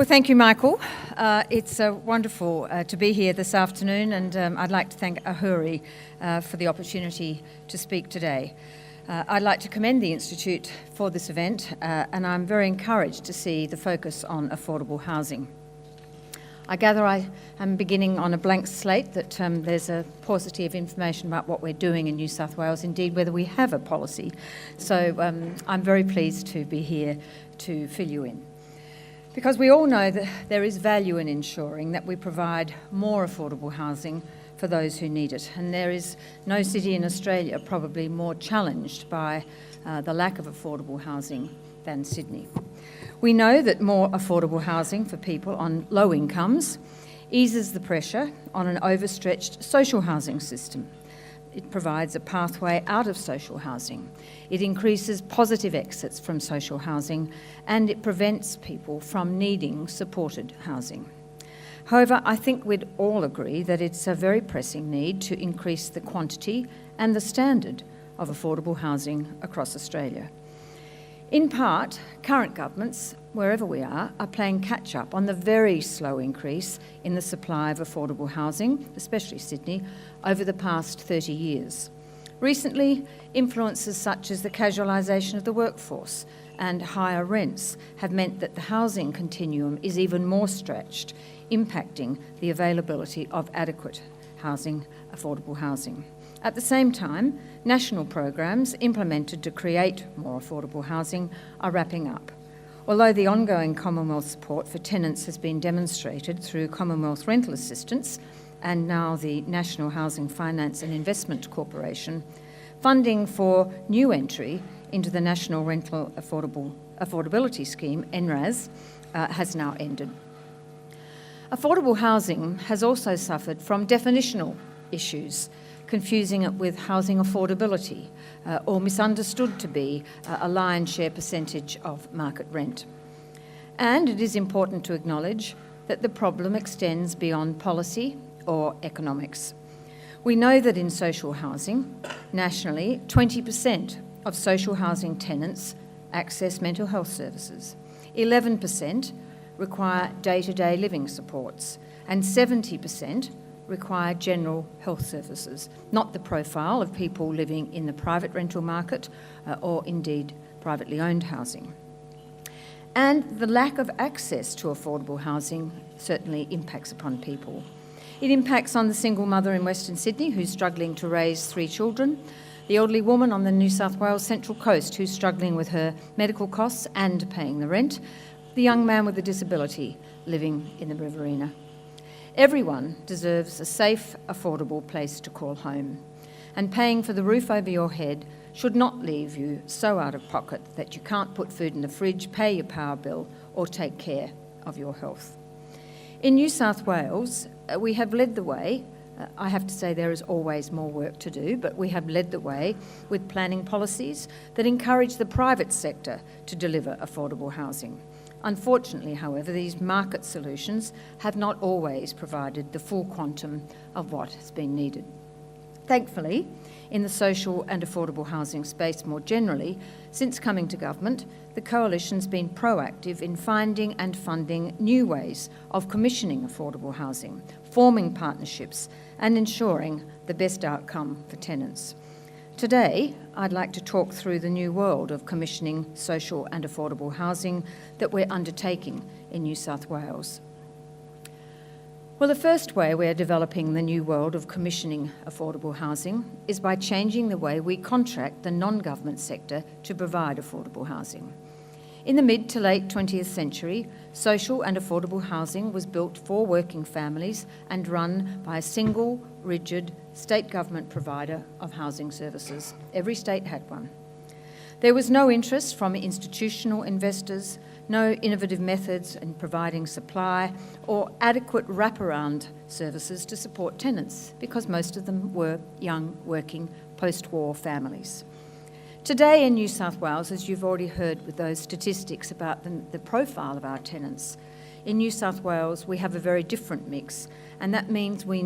Well, thank you, Michael. It's wonderful to be here this afternoon, and I'd like to thank AHURI for the opportunity to speak today. I'd like to commend the Institute for this event, and I'm very encouraged to see the focus on affordable housing. I gather I am beginning on a blank slate, that there's a paucity of information about what we're doing in New South Wales, indeed whether we have a policy. So I'm very pleased to be here to fill you in. Because we all know that there is value in ensuring that we provide more affordable housing for those who need it. And there is no city in Australia probably more challenged by the lack of affordable housing than Sydney. We know that more affordable housing for people on low incomes eases the pressure on an overstretched social housing system. It provides a pathway out of social housing. It increases positive exits from social housing, and it prevents people from needing supported housing. However, I think we'd all agree that it's a very pressing need to increase the quantity and the standard of affordable housing across Australia. In part, current governments, wherever we are playing catch-up on the very slow increase in the supply of affordable housing, especially Sydney, over the past 30 years. Recently, influences such as the casualisation of the workforce and higher rents have meant that the housing continuum is even more stretched, impacting the availability of adequate housing, affordable housing. At the same time, national programs implemented to create more affordable housing are wrapping up. Although the ongoing Commonwealth support for tenants has been demonstrated through Commonwealth Rental Assistance and now the National Housing Finance and Investment Corporation, funding for new entry into the National Rental Affordability Scheme, NRAS, has now ended. Affordable housing has also suffered from definitional issues, confusing it with housing affordability, or misunderstood to be a lion's share percentage of market rent. And it is important to acknowledge that the problem extends beyond policy or economics. We know that in social housing, nationally, 20% of social housing tenants access mental health services, 11% require day-to-day living supports, and 70% require general health services, not the profile of people living in the private rental market or indeed privately owned housing. And the lack of access to affordable housing certainly impacts upon people. It impacts on the single mother in Western Sydney who's struggling to raise 3 children, the elderly woman on the New South Wales Central Coast who's struggling with her medical costs and paying the rent, the young man with a disability living in the Riverina. Everyone deserves a safe, affordable place to call home, and paying for the roof over your head should not leave you so out of pocket that you can't put food in the fridge, pay your power bill, or take care of your health. In New South Wales, we have led the way. I have to say there is always more work to do, but we have led the way with planning policies that encourage the private sector to deliver affordable housing. Unfortunately, however, these market solutions have not always provided the full quantum of what has been needed. Thankfully, in the social and affordable housing space more generally, since coming to government, the Coalition's been proactive in finding and funding new ways of commissioning affordable housing, forming partnerships, and ensuring the best outcome for tenants. Today, I'd like to talk through the new world of commissioning social and affordable housing that we're undertaking in New South Wales. Well, the first way we're developing the new world of commissioning affordable housing is by changing the way we contract the non-government sector to provide affordable housing. In the mid to late 20th century, social and affordable housing was built for working families and run by a single, rigid, state government provider of housing services. Every state had one. There was no interest from institutional investors, no innovative methods in providing supply or adequate wraparound services to support tenants, because most of them were young, working, post-war families. Today in New South Wales, as you've already heard with those statistics about the profile of our tenants, in New South Wales we have a very different mix, and that means we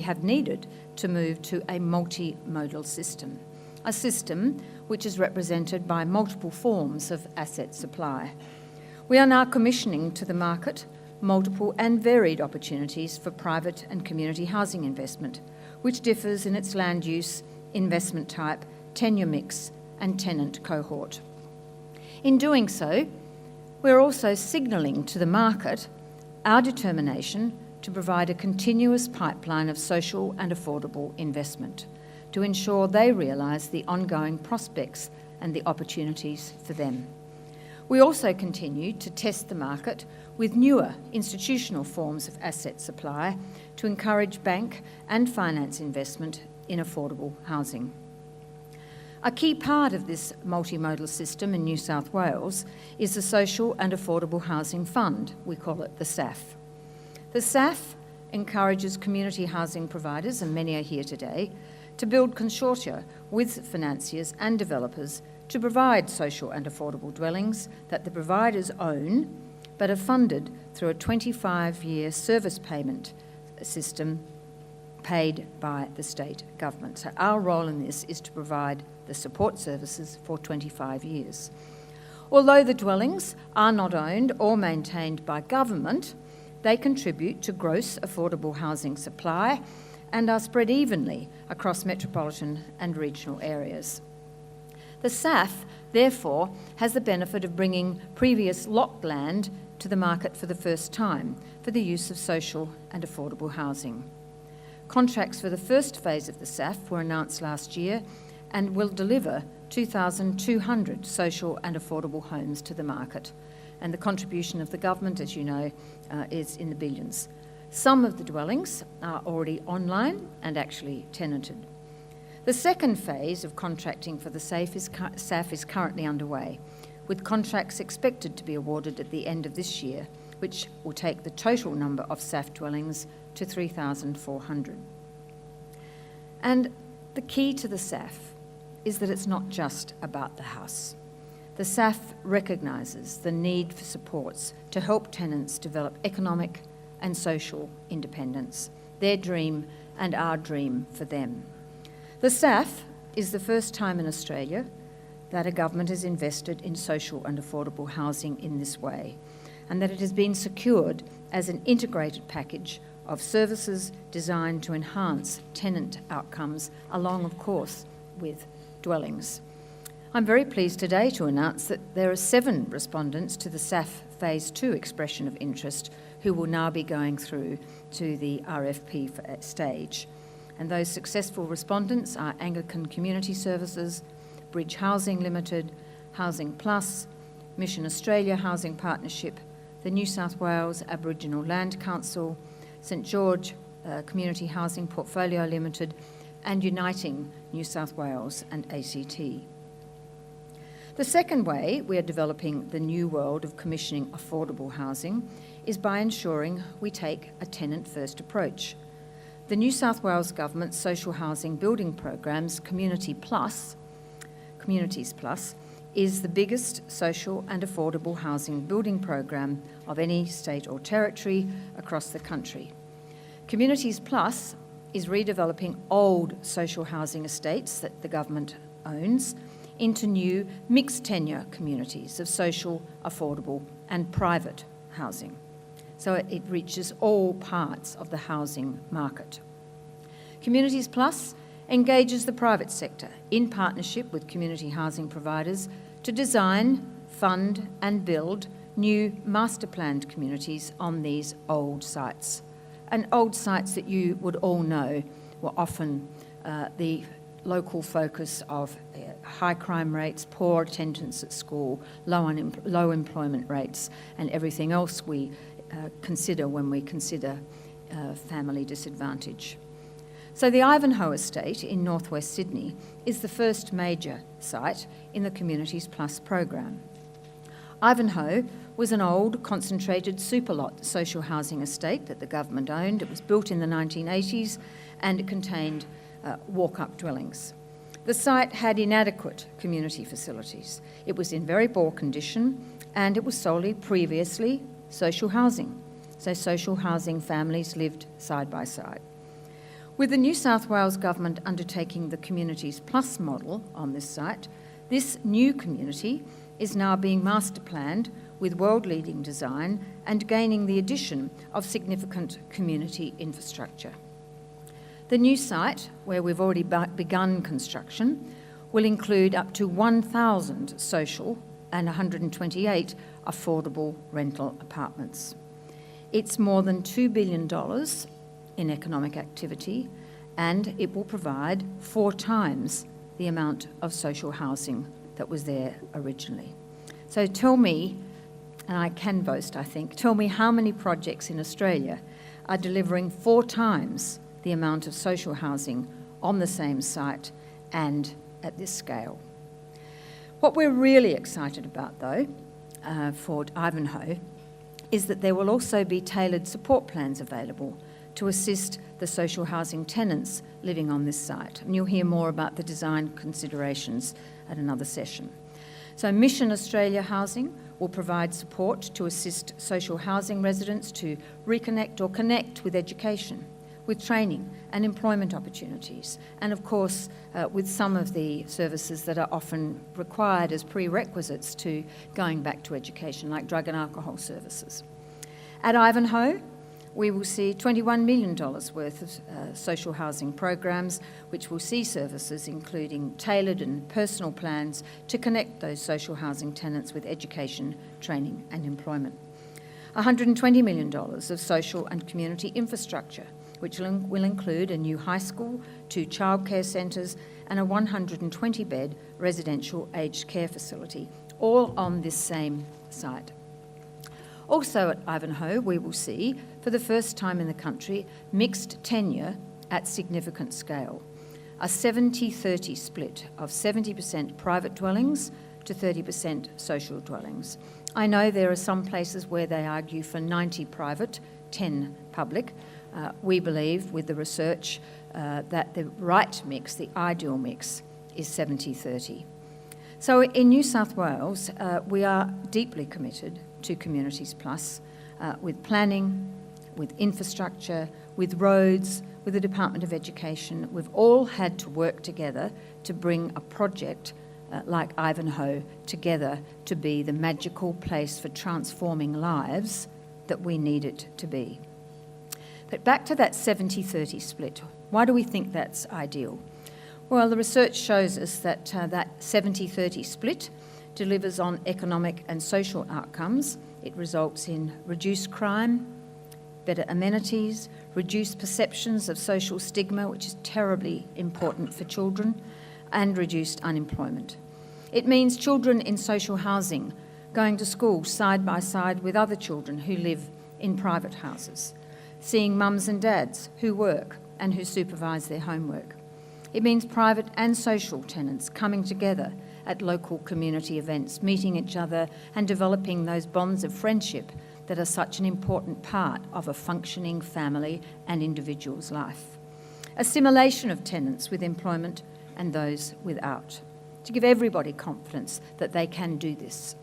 have needed to move to a multimodal system, a system which is represented by multiple forms of asset supply. We are now commissioning to the market multiple and varied opportunities for private and community housing investment, which differs in its land use, investment type, tenure mix and tenant cohort. In doing so, we're also signalling to the market our determination to provide a continuous pipeline of social and affordable investment to ensure they realise the ongoing prospects and the opportunities for them. We also continue to test the market with newer institutional forms of asset supply to encourage bank and finance investment in affordable housing. A key part of this multimodal system in New South Wales is the Social and Affordable Housing Fund. We call it the SAF. The SAF encourages community housing providers, and many are here today, to build consortia with financiers and developers to provide social and affordable dwellings that the providers own but are funded through a 25-year service payment system paid by the state government. So our role in this is to provide the support services for 25 years. Although the dwellings are not owned or maintained by government, they contribute to gross affordable housing supply and are spread evenly across metropolitan and regional areas. The SAF, therefore, has the benefit of bringing previous locked land to the market for the first time for the use of social and affordable housing. Contracts for the first phase of the SAF were announced last year and will deliver 2,200 social and affordable homes to the market. And the contribution of the government, as you know, is in the billions. Some of the dwellings are already online and actually tenanted. The second phase of contracting for the SAF is currently underway, with contracts expected to be awarded at the end of this year, which will take the total number of SAF dwellings to 3,400. And the key to the SAF is that it's not just about the house. The SAF recognises the need for supports to help tenants develop economic and social independence, their dream and our dream for them. The SAF is the first time in Australia that a government has invested in social and affordable housing in this way, and that it has been secured as an integrated package of services designed to enhance tenant outcomes, along, of course, with dwellings. I'm very pleased today to announce that there are 7 respondents to the SAF Phase 2 expression of interest who will now be going through to the RFP stage. And those successful respondents are Anglican Community Services, Bridge Housing Limited, Housing Plus, Mission Australia Housing Partnership, the New South Wales Aboriginal Land Council, St George Community Housing Portfolio Limited, and Uniting New South Wales and ACT. The second way we are developing the new world of commissioning affordable housing is by ensuring we take a tenant-first approach. The New South Wales Government's social housing building program's Communities Plus, is the biggest social and affordable housing building program of any state or territory across the country. Communities Plus is redeveloping old social housing estates that the government owns into new mixed tenure communities of social, affordable and private housing. So it reaches all parts of the housing market. Communities Plus engages the private sector in partnership with community housing providers to design, fund and build new master-planned communities on these old sites. And old sites that you would all know were often the local focus of high crime rates, poor attendance at school, low employment rates, and everything else we consider when we consider family disadvantage. So the Ivanhoe Estate in northwest Sydney is the first major site in the Communities Plus program. Ivanhoe was an old, concentrated superlot social housing estate that the government owned. It was built in the 1980s and it contained walk-up dwellings. The site had inadequate community facilities. It was in very poor condition and it was solely previously social housing. So social housing families lived side by side. With the New South Wales Government undertaking the Communities Plus model on this site, this new community is now being master planned with world-leading design and gaining the addition of significant community infrastructure. The new site, where we've already begun construction, will include up to 1,000 social and 128 affordable rental apartments. It's more than $2 billion in economic activity, and it will provide 4 times the amount of social housing that was there originally. So tell me, and I can boast, I think, tell me how many projects in Australia are delivering 4 times the amount of social housing on the same site and at this scale. What we're really excited about, though, for Ivanhoe, is that there will also be tailored support plans available to assist the social housing tenants living on this site. And you'll hear more about the design considerations at another session. So Mission Australia Housing will provide support to assist social housing residents to reconnect or connect with education, with training and employment opportunities, and of course with some of the services that are often required as prerequisites to going back to education, like drug and alcohol services. At Ivanhoe, we will see $21 million worth of social housing programs, which will see services including tailored and personal plans to connect those social housing tenants with education, training and employment. $120 million of social and community infrastructure, which will include a new high school, 2 childcare centres and a 120-bed residential aged care facility, all on this same site. Also at Ivanhoe, we will see, for the first time in the country, mixed tenure at significant scale. A 70-30 split of 70% private dwellings to 30% social dwellings. I know there are some places where they argue for 90 private, 10 public. We believe, with the research, that the right mix, the ideal mix, is 70-30. So in New South Wales, we are deeply committed to Communities Plus, with planning, with infrastructure, with roads, with the Department of Education. We've all had to work together to bring a project like Ivanhoe together to be the magical place for transforming lives that we need it to be. But back to that 70-30 split. Why do we think that's ideal? Well, the research shows us that that 70-30 split delivers on economic and social outcomes. It results in reduced crime, better amenities, reduced perceptions of social stigma, which is terribly important for children, and reduced unemployment. It means children in social housing going to school side by side with other children who live in private houses, seeing mums and dads who work and who supervise their homework. It means private and social tenants coming together at local community events, meeting each other and developing those bonds of friendship that are such an important part of a functioning family and individual's life. Assimilation of tenants with employment and those without, to give everybody confidence that they can do this.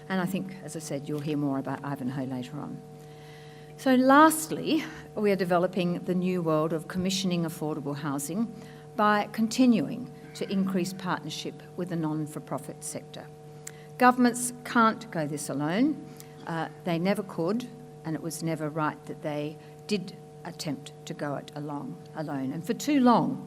And I think, as I said, you'll hear more about Ivanhoe later on. So lastly, we are developing the new world of commissioning affordable housing by continuing to increase partnership with the non-for-profit sector. Governments can't go this alone. They never could, and it was never right that they did attempt to go it alone. And for too long,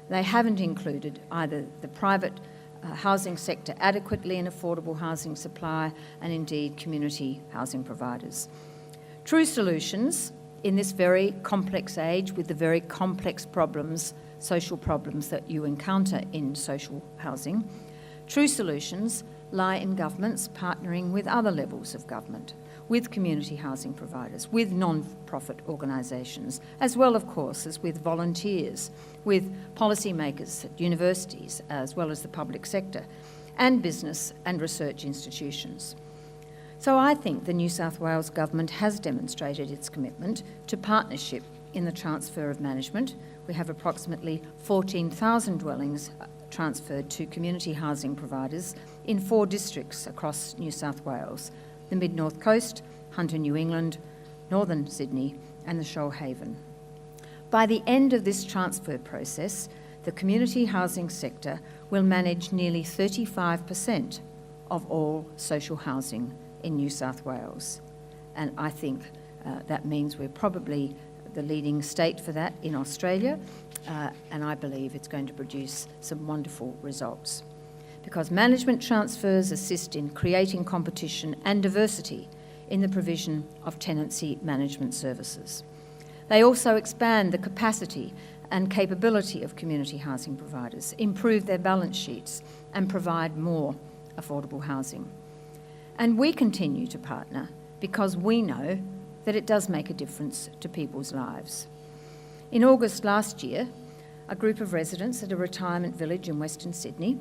they haven't included either the private housing sector adequately in affordable housing supply and indeed community housing providers. True solutions in this very complex age with the very complex problems, social problems that you encounter in social housing, true solutions lie in governments partnering with other levels of government, with community housing providers, with non-profit organisations, as well, of course, as with volunteers, with policymakers at universities, as well as the public sector, and business and research institutions. So I think the New South Wales Government has demonstrated its commitment to partnership in the transfer of management. We have approximately 14,000 dwellings transferred to community housing providers in 4 districts across New South Wales: the Mid-North Coast, Hunter New England, Northern Sydney and the Shoalhaven. By the end of this transfer process, the community housing sector will manage nearly 35% of all social housing in New South Wales. And I think that means we're probably the leading state for that in Australia, and I believe it's going to produce some wonderful results. Because management transfers assist in creating competition and diversity in the provision of tenancy management services. They also expand the capacity and capability of community housing providers, improve their balance sheets, and provide more affordable housing. And we continue to partner because we know that it does make a difference to people's lives. In August last year, a group of residents at a retirement village in Western Sydney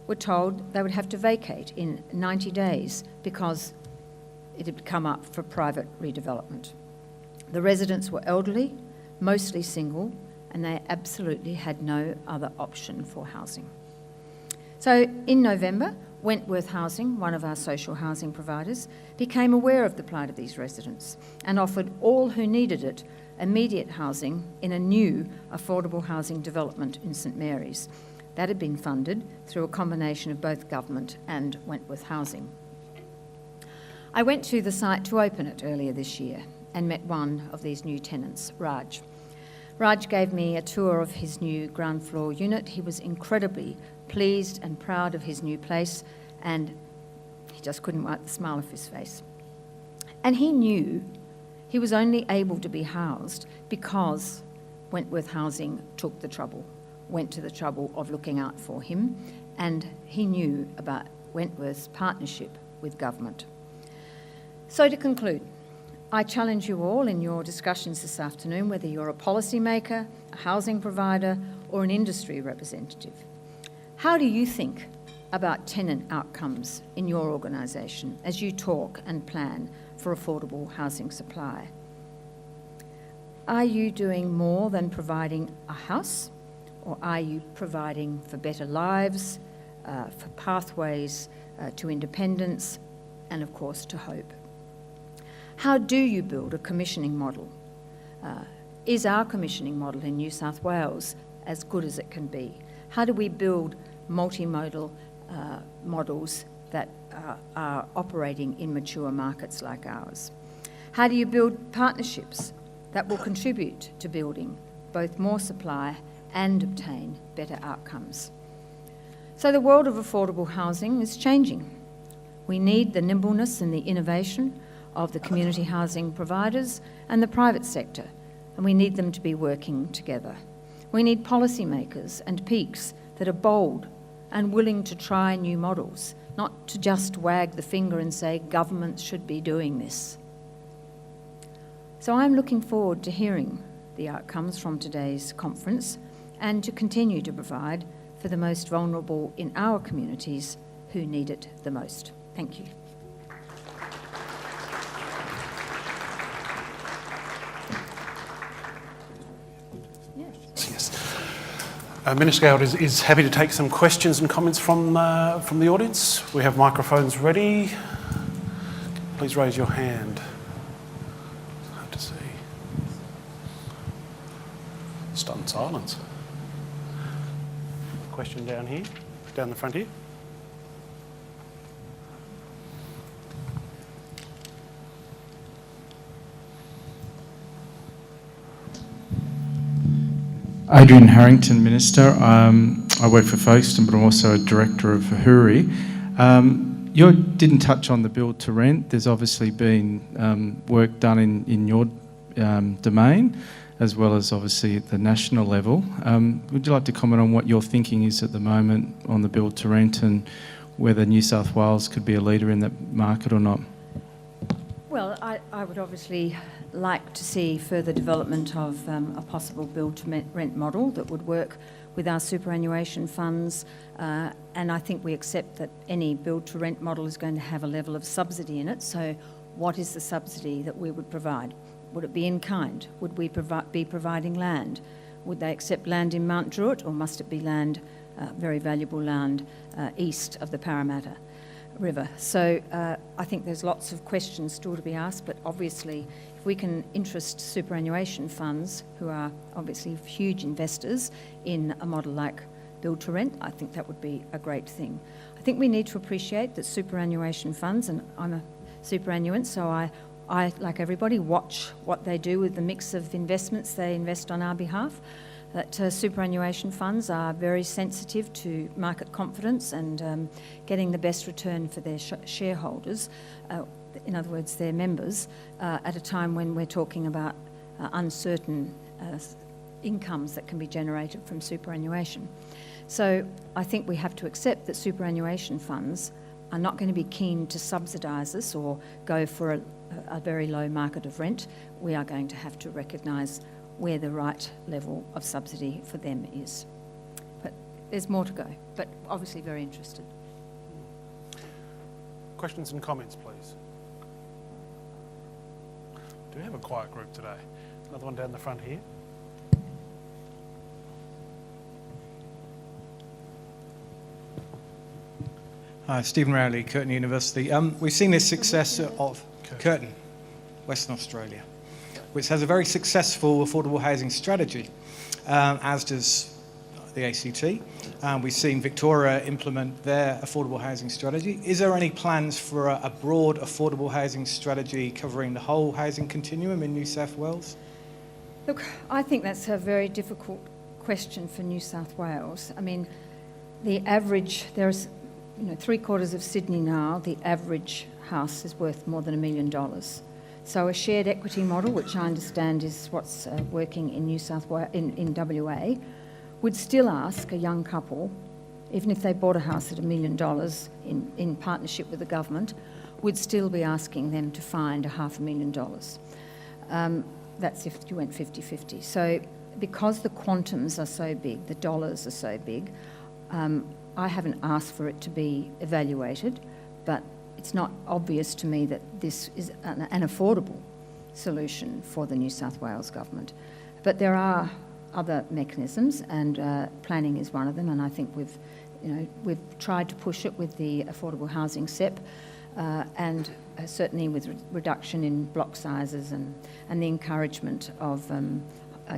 were told they would have to vacate in 90 days because it had come up for private redevelopment. The residents were elderly, mostly single, and they absolutely had no other option for housing. So in November, Wentworth Housing, one of our social housing providers, became aware of the plight of these residents and offered all who needed it immediate housing in a new affordable housing development in St Mary's. That had been funded through a combination of both government and Wentworth Housing. I went to the site to open it earlier this year and met one of these new tenants, Raj. Raj gave me a tour of his new ground floor unit. He was incredibly pleased and proud of his new place, and he just couldn't wipe the smile off his face. And he knew he was only able to be housed because Wentworth Housing took the trouble, went to the trouble of looking out for him, and he knew about Wentworth's partnership with government. So to conclude, I challenge you all in your discussions this afternoon, whether you're a policymaker, a housing provider, or an industry representative. How do you think about tenant outcomes in your organisation as you talk and plan for affordable housing supply? Are you doing more than providing a house, or are you providing for better lives, for pathways to independence, and of course to hope? How do you build a commissioning model? Is our commissioning model in New South Wales as good as it can be? How do we build multimodal models that are operating in mature markets like ours? How do you build partnerships that will contribute to building both more supply and obtain better outcomes? So the world of affordable housing is changing. We need the nimbleness and the innovation of the community housing providers and the private sector, and we need them to be working together. We need policymakers and peaks that are bold and willing to try new models, not to just wag the finger and say governments should be doing this. So I'm looking forward to hearing the outcomes from today's conference and to continue to provide for the most vulnerable in our communities who need it the most. Thank you. Minister Goward is happy to take some questions and comments from the audience. We have microphones ready. Please raise your hand. It's hard to see. Stunned silence. Question down here, down the front here. Adrian Harrington, Minister. I work for Folkestone, but I'm also a director of AHURI. You didn't touch on the build to rent. There's obviously been work done in your domain, as well as obviously at the national level. Would you like to comment on what your thinking is at the moment on the build to rent and whether New South Wales could be a leader in that market or not? Well, I would obviously like to see further development of a possible build-to-rent model that would work with our superannuation funds, and I think we accept that any build-to-rent model is going to have a level of subsidy in it. So what is the subsidy that we would provide? Would it be in kind? Would we be providing land? Would they accept land in Mount Druitt, or must it be land, very valuable land, east of the Parramatta River? So I think there's lots of questions still to be asked, but obviously if we can interest superannuation funds, who are obviously huge investors in a model like build to rent, I think that would be a great thing. I think we need to appreciate that superannuation funds, and I'm a superannuant, so I, like everybody, watch what they do with the mix of investments they invest on our behalf. That superannuation funds are very sensitive to market confidence and getting the best return for their shareholders, in other words, their members, at a time when we're talking about uncertain incomes that can be generated from superannuation. So I think we have to accept that superannuation funds are not going to be keen to subsidise us or go for a very low market of rent. We are going to have to recognise where the right level of subsidy for them is. But there's more to go, but obviously very interested. Questions and comments, please. Do we have a quiet group today? Another one down the front here. Hi, Stephen Rowley, Curtin University. We've seen this success of Curtin, Western Australia, which has a very successful affordable housing strategy, as does the ACT. We've seen Victoria implement their affordable housing strategy. Is there any plans for a broad affordable housing strategy covering the whole housing continuum in New South Wales? Look, I think that's a very difficult question for New South Wales. I mean, the average, there's 3/4 of Sydney now, the average house is worth more than $1 million. So a shared equity model, which I understand is what's working in New South Wales, in WA, would still ask a young couple, even if they bought a house at $1 million in partnership with the government, would still be asking them to find $500,000. That's if you went 50-50. So because the quantums are so big, the dollars are so big, I haven't asked for it to be evaluated, but it's not obvious to me that this is an affordable solution for the New South Wales government. But there are other mechanisms, and planning is one of them, and I think we've tried to push it with the Affordable Housing SEP, and certainly with reduction in block sizes and the encouragement of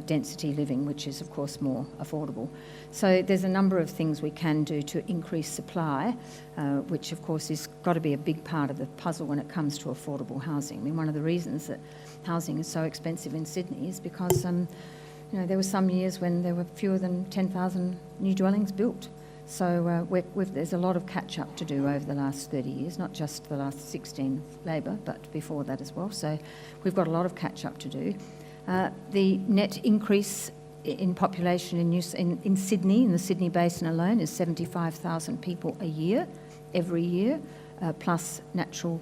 density living, which is of course more affordable. So there's a number of things we can do to increase supply, which of course is got to be a big part of the puzzle when it comes to affordable housing. I mean, one of the reasons that housing is so expensive in Sydney is because there were some years when there were fewer than 10,000 new dwellings built. So there's a lot of catch-up to do over the last 30 years, not just the last 16 Labor, but before that as well. So we've got a lot of catch-up to do. The net increase in population in Sydney, in the Sydney Basin alone, is 75,000 people a year, every year, plus natural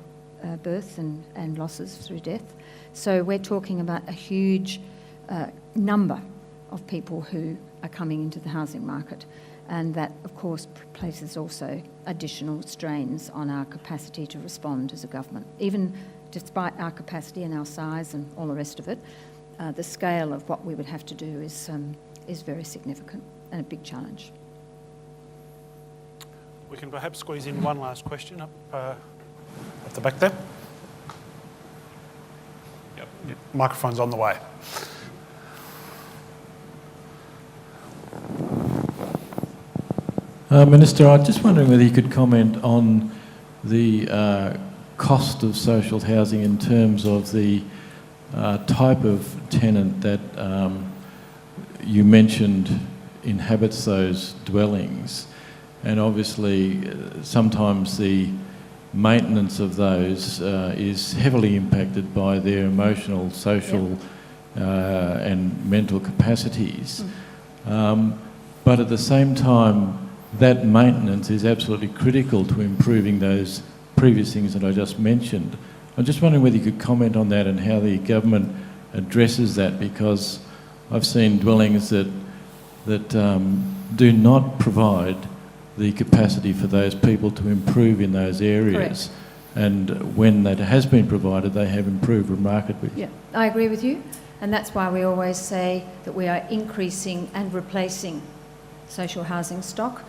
births and losses through death. So we're talking about a huge number of people who are coming into the housing market, and that of course places also additional strains on our capacity to respond as a government. Even despite our capacity and our size and all the rest of it, the scale of what we would have to do is very significant and a big challenge. We can perhaps squeeze in one last question up at the back there. Yep. Microphone's on the way. Minister, I'm just wondering whether you could comment on the cost of social housing in terms of the type of tenant that you mentioned inhabits those dwellings, and obviously sometimes the maintenance of those is heavily impacted by their emotional, social and mental capacities. But at the same time, that maintenance is absolutely critical to improving those previous things that I just mentioned. I'm just wondering whether you could comment on that and how the government addresses that, because I've seen dwellings that do not provide the capacity for those people to improve in those areas. Correct. And when that has been provided, they have improved remarkably. Yeah, I agree with you, and that's why we always say that we are increasing and replacing social housing stock.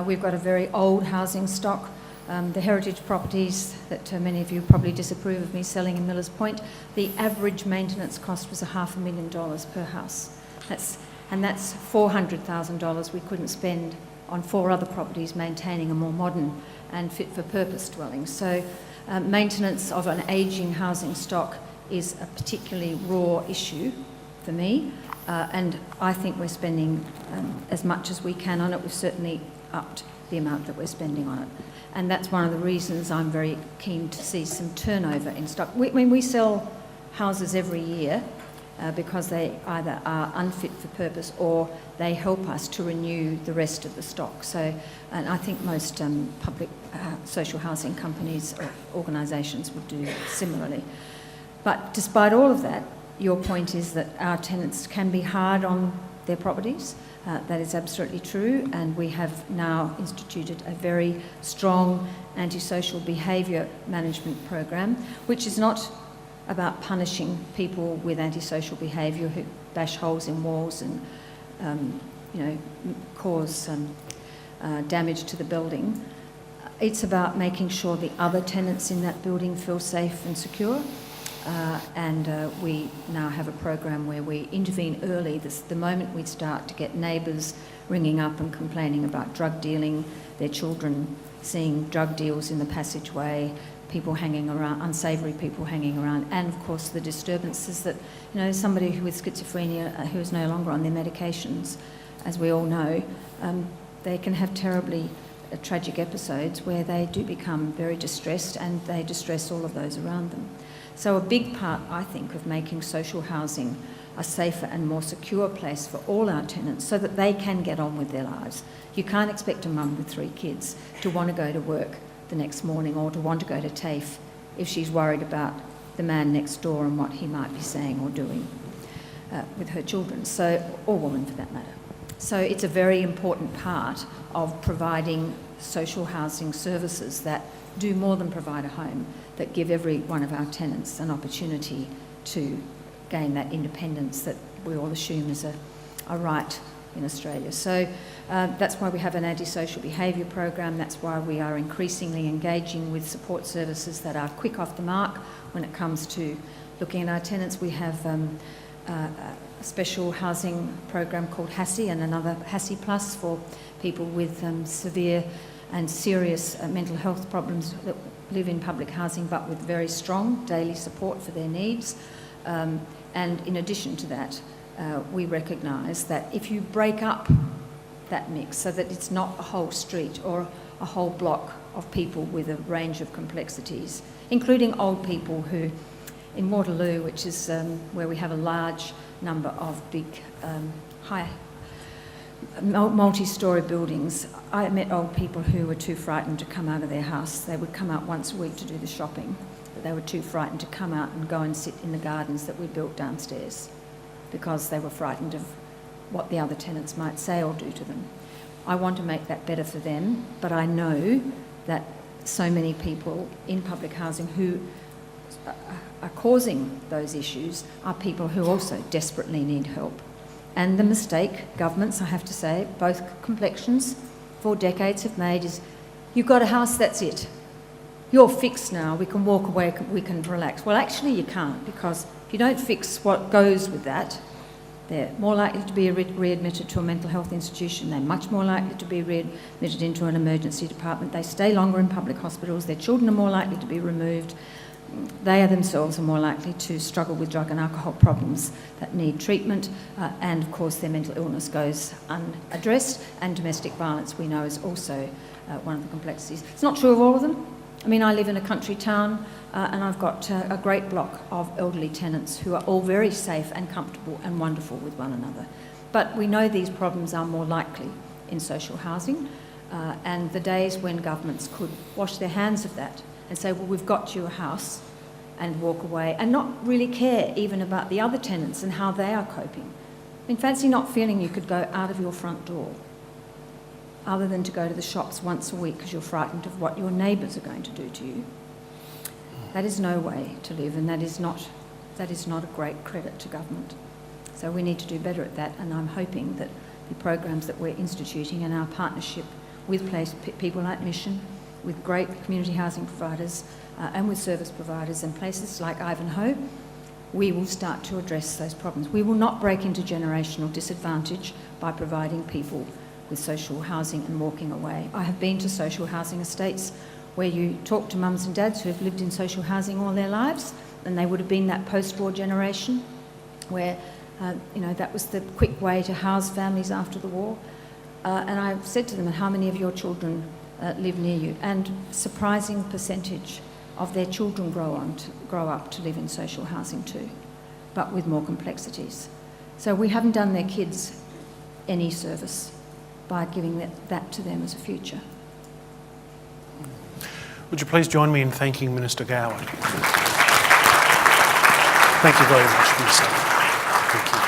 We've got a very old housing stock. The heritage properties that many of you probably disapprove of me selling in Millers Point, the average maintenance cost was $500,000 per house. That's $400,000 we couldn't spend on 4 other properties maintaining a more modern and fit-for-purpose dwelling. So maintenance of an ageing housing stock is a particularly raw issue for me, and I think we're spending as much as we can on it. We've certainly upped the amount that we're spending on it. And that's one of the reasons I'm very keen to see some turnover in stock. We sell houses every year because they either are unfit for purpose or they help us to renew the rest of the stock. So, and I think most public social housing companies or organisations would do similarly. But despite all of that, your point is that our tenants can be hard on their properties. That is absolutely true, and we have now instituted a very strong antisocial behaviour management program, which is not about punishing people with antisocial behaviour who bash holes in walls and cause damage to the building. It's about making sure the other tenants in that building feel safe and secure. We now have a program where we intervene early. The moment we start to get neighbours ringing up and complaining about drug dealing, their children seeing drug deals in the passageway, people hanging around, unsavoury people hanging around, and of course the disturbances that, somebody with schizophrenia who is no longer on their medications, as we all know, they can have terribly tragic episodes where they do become very distressed and they distress all of those around them. So a big part, I think, of making social housing a safer and more secure place for all our tenants so that they can get on with their lives. You can't expect a mum with 3 kids to want to go to work the next morning or to want to go to TAFE if she's worried about the man next door and what he might be saying or doing with her children, or woman for that matter. So it's a very important part of providing social housing services that do more than provide a home, that give every one of our tenants an opportunity to gain that independence that we all assume is a right in Australia. So that's why we have an antisocial behaviour program. That's why we are increasingly engaging with support services that are quick off the mark when it comes to looking at our tenants. We have a special housing program called HASI and another HASI Plus for people with severe and serious mental health problems that live in public housing but with very strong daily support for their needs. And in addition to that, we recognise that if you break up that mix so that it's not a whole street or a whole block of people with a range of complexities, including old people who, in Waterloo, which is where we have a large number of big, high, multi-storey buildings, I met old people who were too frightened to come out of their house. They would come out once a week to do the shopping, but they were too frightened to come out and go and sit in the gardens that we built downstairs because they were frightened of what the other tenants might say or do to them. I want to make that better for them, but I know that so many people in public housing who are causing those issues are people who also desperately need help. And the mistake governments, I have to say, both complexions for decades have made is, you've got a house, that's it. You're fixed now, we can walk away, we can relax. Well, actually you can't, because if you don't fix what goes with that, they're more likely to be readmitted to a mental health institution. They're much more likely to be readmitted into an emergency department. They stay longer in public hospitals. Their children are more likely to be removed. They are themselves are more likely to struggle with drug and alcohol problems that need treatment. And, of course, their mental illness goes unaddressed. And domestic violence, we know, is also one of the complexities. It's not true of all of them. I mean, I live in a country town and I've got a great block of elderly tenants who are all very safe and comfortable and wonderful with one another. But we know these problems are more likely in social housing, and the days when governments could wash their hands of that and say, well, we've got you a house, and walk away and not really care even about the other tenants and how they are coping. I mean, fancy not feeling you could go out of your front door other than to go to the shops once a week because you're frightened of what your neighbours are going to do to you. That is no way to live, and that is not a great credit to government. So we need to do better at that, and I'm hoping that the programs that we're instituting and our partnership with people like Mission, with great community housing providers and with service providers and places like Ivanhoe, we will start to address those problems. We will not break into generational disadvantage by providing people with social housing and walking away. I have been to social housing estates where you talk to mums and dads who have lived in social housing all their lives, and they would have been that post-war generation where that was the quick way to house families after the war. And I said to them, how many of your children live near you? And a surprising percentage of their children grow up to live in social housing too, but with more complexities. So we haven't done their kids any service by giving that to them as a future. Would you please join me in thanking Minister Goward? Thank you very much, Minister. Thank you.